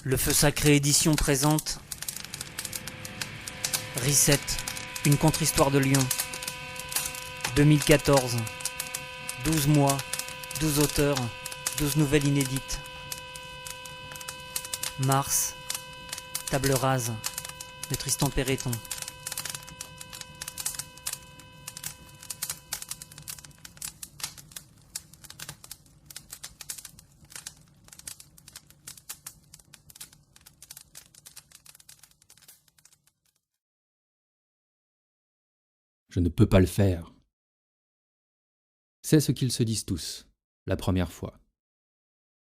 Le Feu Sacré Édition présente Reset, une contre-histoire de Lyon. 2014. 12 mois, 12 auteurs, 12 nouvelles inédites. Mars, Table rase, de Tristan Péréton. Je ne peux pas le faire. C'est ce qu'ils se disent tous, la première fois.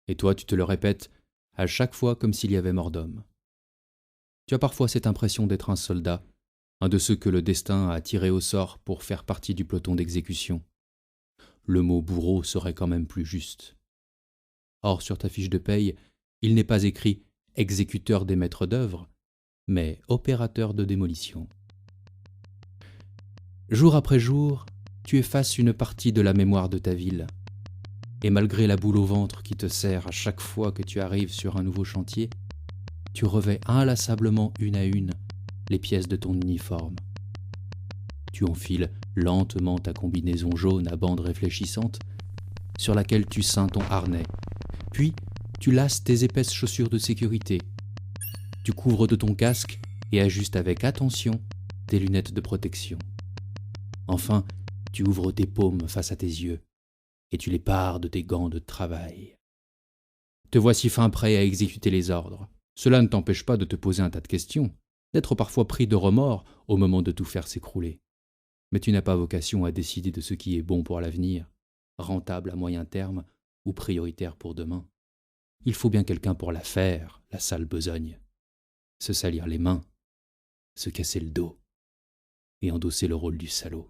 Et toi, tu te le répètes à chaque fois comme s'il y avait mort d'homme. Tu as parfois cette impression d'être un soldat, un de ceux que le destin a tirés au sort pour faire partie du peloton d'exécution. Le mot bourreau serait quand même plus juste. Or, sur ta fiche de paye, il n'est pas écrit « exécuteur des maîtres d'œuvre », mais « opérateur de démolition ». Jour après jour, tu effaces une partie de la mémoire de ta ville. Et malgré la boule au ventre qui te serre à chaque fois que tu arrives sur un nouveau chantier, tu revêts inlassablement une à une les pièces de ton uniforme. Tu enfiles lentement ta combinaison jaune à bandes réfléchissantes sur laquelle tu ceins ton harnais. Puis, tu lasses tes épaisses chaussures de sécurité. Tu couvres de ton casque et ajustes avec attention tes lunettes de protection. Enfin, tu ouvres tes paumes face à tes yeux et tu les pares de tes gants de travail. Te voici fin prêt à exécuter les ordres. Cela ne t'empêche pas de te poser un tas de questions, d'être parfois pris de remords au moment de tout faire s'écrouler. Mais tu n'as pas vocation à décider de ce qui est bon pour l'avenir, rentable à moyen terme ou prioritaire pour demain. Il faut bien quelqu'un pour la faire, la sale besogne. Se salir les mains, se casser le dos et endosser le rôle du salaud.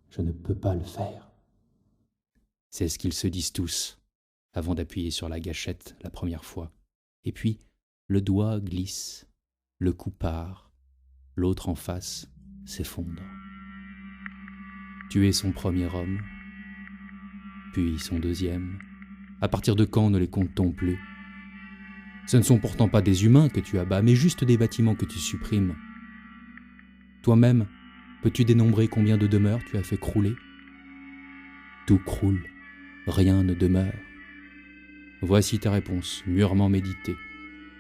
Je ne peux pas le faire. C'est ce qu'ils se disent tous, avant d'appuyer sur la gâchette la première fois. Et puis, le doigt glisse, le coup part, l'autre en face s'effondre. Tu es son premier homme, puis son deuxième. À partir de quand ne les compte-t-on plus? Ce ne sont pourtant pas des humains que tu abats, mais juste des bâtiments que tu supprimes. Toi-même, peux-tu dénombrer combien de demeures tu as fait crouler? Tout croule, rien ne demeure. Voici ta réponse, mûrement méditée.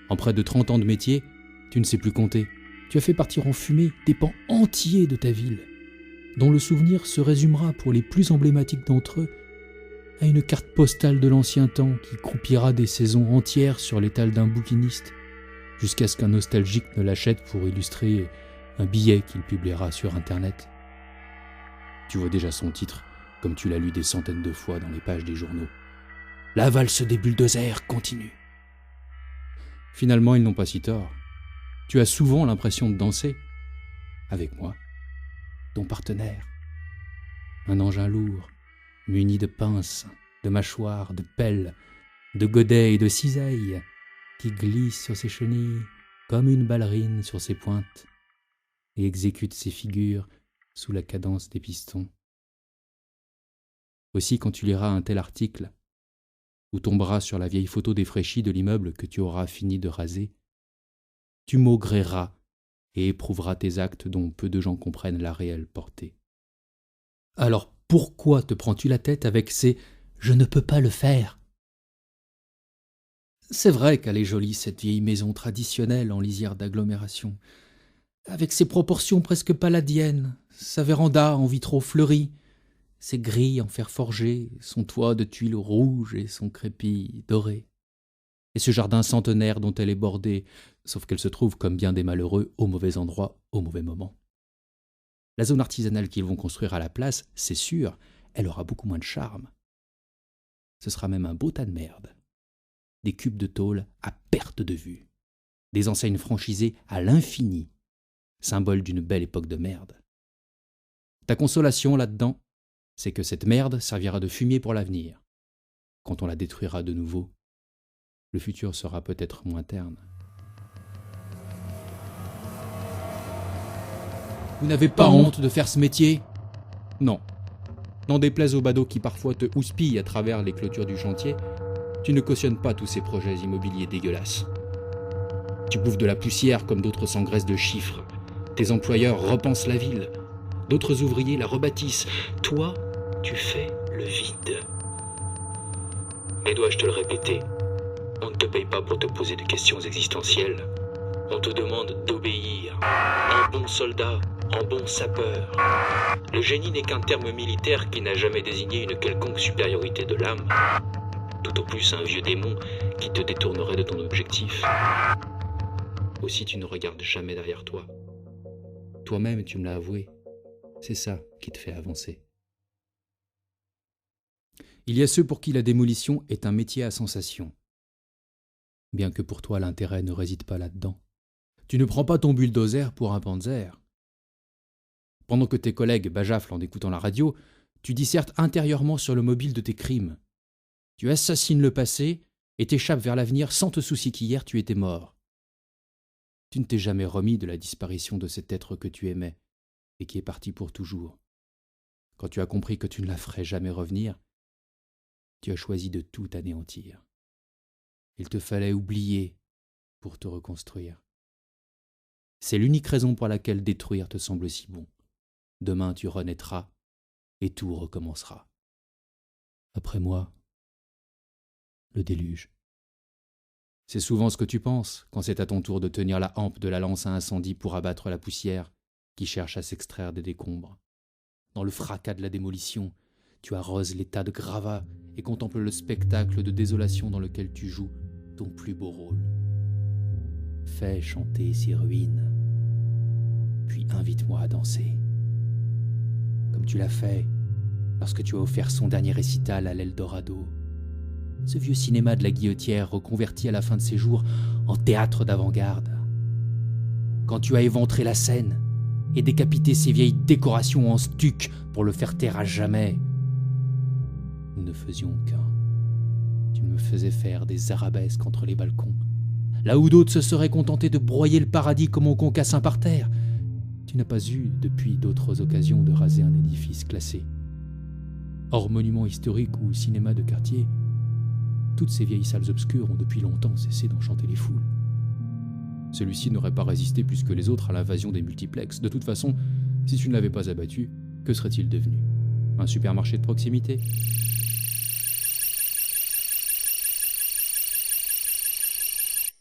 En près de 30 ans de métier, tu ne sais plus compter. Tu as fait partir en fumée des pans entiers de ta ville, dont le souvenir se résumera pour les plus emblématiques d'entre eux à une carte postale de l'ancien temps qui croupira des saisons entières sur l'étal d'un bouquiniste, jusqu'à ce qu'un nostalgique ne l'achète pour illustrer un billet qu'il publiera sur Internet. Tu vois déjà son titre, comme tu l'as lu des centaines de fois dans les pages des journaux. La valse des bulldozers continue. Finalement, ils n'ont pas si tort. Tu as souvent l'impression de danser. Avec moi, ton partenaire. Un engin lourd, muni de pinces, de mâchoires, de pelles, de godets et de cisailles, qui glisse sur ses chenilles comme une ballerine sur ses pointes, et exécute ses figures sous la cadence des pistons. Aussi, quand tu liras un tel article, ou tomberas sur la vieille photo défraîchie de l'immeuble que tu auras fini de raser, tu maugréeras et éprouveras tes actes dont peu de gens comprennent la réelle portée. Alors pourquoi te prends-tu la tête avec ces « je ne peux pas le faire » ? C'est vrai qu'elle est jolie, cette vieille maison traditionnelle en lisière d'agglomération, avec ses proportions presque palladiennes, sa véranda en vitraux fleuris, ses grilles en fer forgé, son toit de tuiles rouges et son crépi doré. Et ce jardin centenaire dont elle est bordée, sauf qu'elle se trouve, comme bien des malheureux, au mauvais endroit, au mauvais moment. La zone artisanale qu'ils vont construire à la place, c'est sûr, elle aura beaucoup moins de charme. Ce sera même un beau tas de merde. Des cubes de tôle à perte de vue. Des enseignes franchisées à l'infini, symbole d'une belle époque de merde. Ta consolation là-dedans, c'est que cette merde servira de fumier pour l'avenir. Quand on la détruira de nouveau, le futur sera peut-être moins terne. Vous n'avez pas honte de faire ce métier? Non. N'en déplaise aux badauds qui parfois te houspillent à travers les clôtures du chantier, Tu ne cautionnes pas tous ces projets immobiliers dégueulasses. Tu bouffes de la poussière comme d'autres s'engraissent de chiffres. Tes employeurs repensent la ville. D'autres ouvriers la rebâtissent. Toi, tu fais le vide. Mais dois-je te le répéter, on ne te paye pas pour te poser des questions existentielles. On te demande d'obéir, en bon soldat, en bon sapeur. Le génie n'est qu'un terme militaire qui n'a jamais désigné une quelconque supériorité de l'âme. Tout au plus un vieux démon qui te détournerait de ton objectif. Aussi tu ne regardes jamais derrière toi. Toi-même, tu me l'as avoué, c'est ça qui te fait avancer. Il y a ceux pour qui la démolition est un métier à sensation. Bien que pour toi l'intérêt ne réside pas là-dedans. Tu ne prends pas ton bulldozer pour un panzer. Pendant que tes collègues bajaflent en écoutant la radio, tu dissertes intérieurement sur le mobile de tes crimes. Tu assassines le passé et t'échappes vers l'avenir sans te soucier qu'hier tu étais mort. Tu ne t'es jamais remis de la disparition de cet être que tu aimais et qui est parti pour toujours. Quand tu as compris que tu ne la ferais jamais revenir, tu as choisi de tout anéantir. Il te fallait oublier pour te reconstruire. C'est l'unique raison pour laquelle détruire te semble si bon. Demain tu renaîtras et tout recommencera. Après moi, le déluge. C'est souvent ce que tu penses quand c'est à ton tour de tenir la hampe de la lance à incendie pour abattre la poussière qui cherche à s'extraire des décombres. Dans le fracas de la démolition, tu arroses les tas de gravats et contemples le spectacle de désolation dans lequel tu joues ton plus beau rôle. Fais chanter ces ruines, puis invite-moi à danser. Comme tu l'as fait lorsque tu as offert son dernier récital à l'Eldorado. Ce vieux cinéma de la Guillotière reconverti à la fin de ses jours en théâtre d'avant-garde. Quand tu as éventré la scène et décapité ses vieilles décorations en stuc pour le faire taire à jamais. Nous ne faisions qu'un. Tu me faisais faire des arabesques entre les balcons, là où d'autres se seraient contentés de broyer le paradis comme au concassin par terre. Tu n'as pas eu, depuis d'autres occasions, de raser un édifice classé. Hors monument historique ou cinéma de quartier, toutes ces vieilles salles obscures ont depuis longtemps cessé d'enchanter les foules. Celui-ci n'aurait pas résisté plus que les autres à l'invasion des multiplexes. De toute façon, si tu ne l'avais pas abattu, que serait-il devenu? Un supermarché de proximité?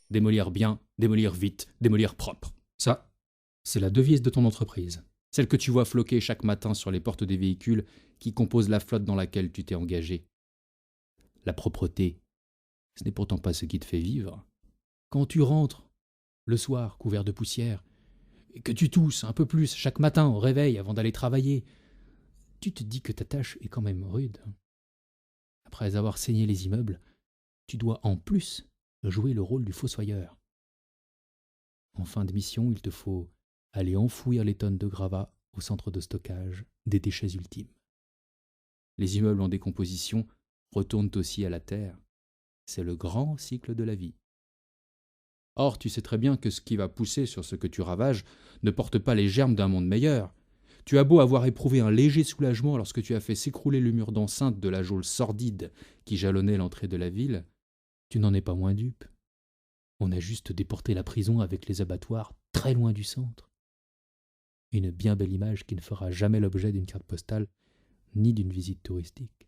Démolir bien, démolir vite, démolir propre. Ça, c'est la devise de ton entreprise. Celle que tu vois floquer chaque matin sur les portes des véhicules qui composent la flotte dans laquelle tu t'es engagé. La propreté, ce n'est pourtant pas ce qui te fait vivre. Quand tu rentres, le soir, couvert de poussière, et que tu tousses un peu plus chaque matin au réveil avant d'aller travailler, tu te dis que ta tâche est quand même rude. Après avoir saigné les immeubles, tu dois en plus jouer le rôle du fossoyeur. En fin de mission, il te faut aller enfouir les tonnes de gravats au centre de stockage des déchets ultimes. Les immeubles en décomposition retournent aussi à la terre. C'est le grand cycle de la vie. Or, tu sais très bien que ce qui va pousser sur ce que tu ravages ne porte pas les germes d'un monde meilleur. Tu as beau avoir éprouvé un léger soulagement lorsque tu as fait s'écrouler le mur d'enceinte de la geôle sordide qui jalonnait l'entrée de la ville, tu n'en es pas moins dupe. On a juste déporté la prison avec les abattoirs très loin du centre. Une bien belle image qui ne fera jamais l'objet d'une carte postale ni d'une visite touristique.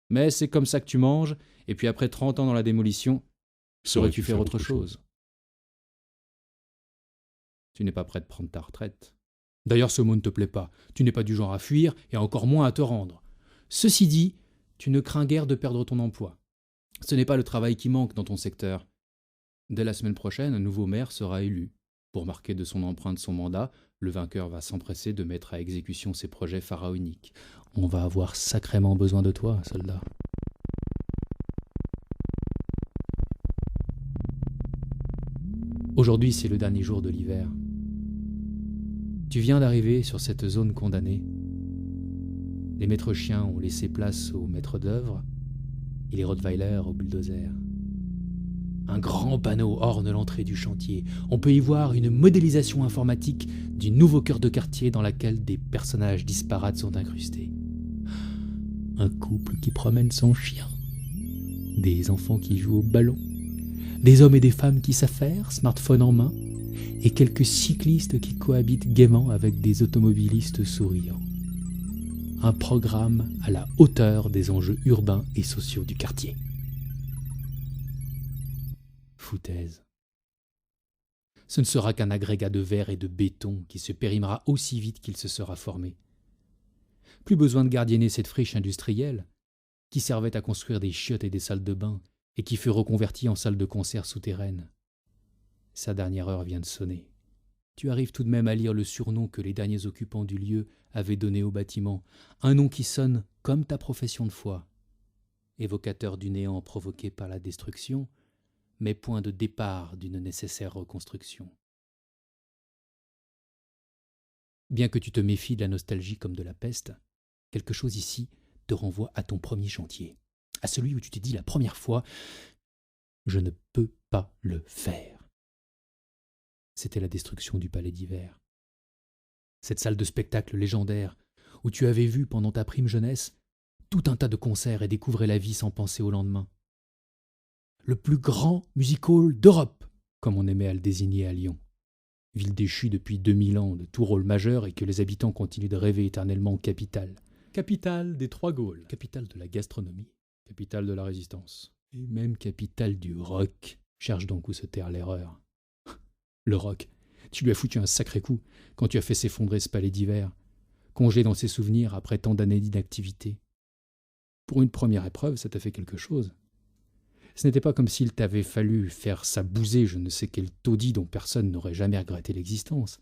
Mais c'est comme ça que tu manges, et puis après 30 ans dans la démolition, saurais-tu faire autre chose? Tu n'es pas prêt de prendre ta retraite. D'ailleurs, ce mot ne te plaît pas. Tu n'es pas du genre à fuir, et encore moins à te rendre. Ceci dit, tu ne crains guère de perdre ton emploi. Ce n'est pas le travail qui manque dans ton secteur. Dès la semaine prochaine, un nouveau maire sera élu. Pour marquer de son empreinte son mandat, le vainqueur va s'empresser de mettre à exécution ses projets pharaoniques. On va avoir sacrément besoin de toi, soldat. Aujourd'hui, c'est le dernier jour de l'hiver. Tu viens d'arriver sur cette zone condamnée. Les maîtres chiens ont laissé place aux maîtres d'œuvre et les rottweilers au bulldozer. Un grand panneau orne l'entrée du chantier. On peut y voir une modélisation informatique du nouveau cœur de quartier dans laquelle des personnages disparates sont incrustés. Un couple qui promène son chien. des enfants qui jouent au ballon, des hommes et des femmes qui s'affairent, smartphone en main, et quelques cyclistes qui cohabitent gaiement avec des automobilistes souriants. Un programme à la hauteur des enjeux urbains et sociaux du quartier. Foutaise. Ce ne sera qu'un agrégat de verre et de béton qui se périmera aussi vite qu'il se sera formé. Plus besoin de gardienner cette friche industrielle qui servait à construire des chiottes et des salles de bain et qui fut reconvertie en salle de concert souterraine. Sa dernière heure vient de sonner. Tu arrives tout de même à lire le surnom que les derniers occupants du lieu avaient donné au bâtiment, un nom qui sonne comme ta profession de foi, évocateur du néant provoqué par la destruction, mais point de départ d'une nécessaire reconstruction. Bien que tu te méfies de la nostalgie comme de la peste, quelque chose ici te renvoie à ton premier chantier, à celui où tu t'es dit la première fois « Je ne peux pas le faire ». C'était la destruction du Palais d'Hiver. Cette salle de spectacle légendaire où tu avais vu pendant ta prime jeunesse tout un tas de concerts et découvrais la vie sans penser au lendemain. Le plus grand music-hall d'Europe, comme on aimait à le désigner à Lyon. Ville déchue depuis 2000 ans de tout rôle majeur et que les habitants continuent de rêver éternellement capitale. Capitale des Trois Gaules, capitale de la gastronomie, capitale de la résistance, et même capitale du rock. Cherche donc où se terre l'erreur. Le rock, tu lui as foutu un sacré coup quand tu as fait s'effondrer ce Palais d'Hiver, congelé dans ses souvenirs après tant d'années d'inactivité. Pour une première épreuve, ça t'a fait quelque chose. Ce n'était pas comme s'il t'avait fallu faire sabouser je ne sais quel taudis dont personne n'aurait jamais regretté l'existence.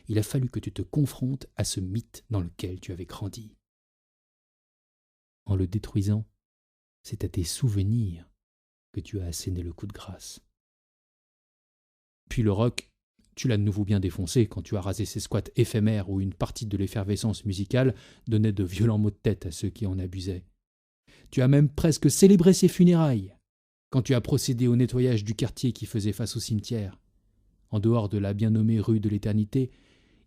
Il a fallu que tu te confrontes à ce mythe dans lequel tu avais grandi. En le détruisant, c'est à tes souvenirs que tu as asséné le coup de grâce. Puis le rock, tu l'as de nouveau bien défoncé quand tu as rasé ces squats éphémères où une partie de l'effervescence musicale donnait de violents maux de tête à ceux qui en abusaient. Tu as même presque célébré ses funérailles quand tu as procédé au nettoyage du quartier qui faisait face au cimetière. En dehors de la bien nommée rue de l'Éternité,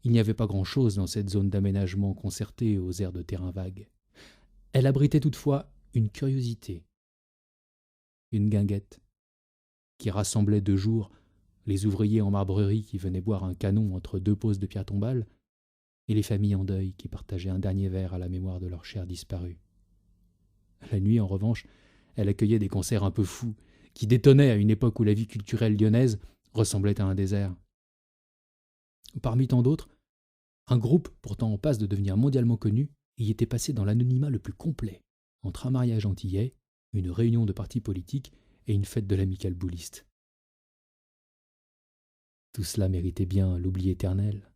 il n'y avait pas grand-chose dans cette zone d'aménagement concertée aux airs de terrain vague. Elle abritait toutefois une curiosité, une guinguette, qui rassemblait de jour les ouvriers en marbrerie qui venaient boire un canon entre deux poses de pierre tombale, et les familles en deuil qui partageaient un dernier verre à la mémoire de leurs chers disparus. La nuit, en revanche, elle accueillait des concerts un peu fous, qui détonnaient à une époque où la vie culturelle lyonnaise ressemblait à un désert. Parmi tant d'autres, un groupe, pourtant en passe de devenir mondialement connu, y était passé dans l'anonymat le plus complet, entre un mariage antillais, une réunion de partis politiques et une fête de l'amicale bouliste. Tout cela méritait bien l'oubli éternel.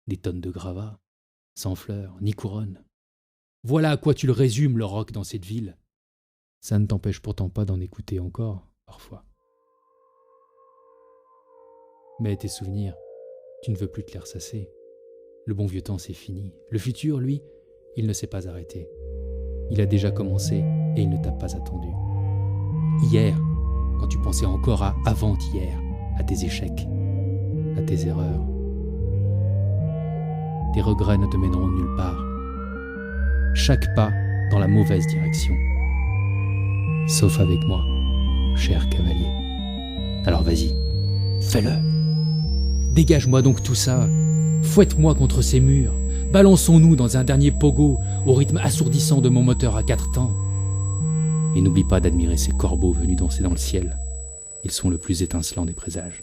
Des tonnes de gravats, sans fleurs ni couronne. Voilà à quoi tu le résumes, le rock dans cette ville. Ça ne t'empêche pourtant pas d'en écouter encore, parfois. Mais tes souvenirs, tu ne veux plus te les ressasser. Le bon vieux temps, c'est fini. Le futur, lui, il ne s'est pas arrêté. Il a déjà commencé et il ne t'a pas attendu. Hier, quand tu pensais encore à avant-hier, à tes échecs, à tes erreurs, tes regrets ne te mèneront nulle part. Chaque pas dans la mauvaise direction. Sauf avec moi, cher cavalier. Alors vas-y, fais-le. Dégage-moi donc tout ça. Fouette-moi contre ces murs. Balançons-nous dans un dernier pogo au rythme assourdissant de mon moteur à 4 temps. Et n'oublie pas d'admirer ces corbeaux venus danser dans le ciel. Ils sont le plus étincelant des présages.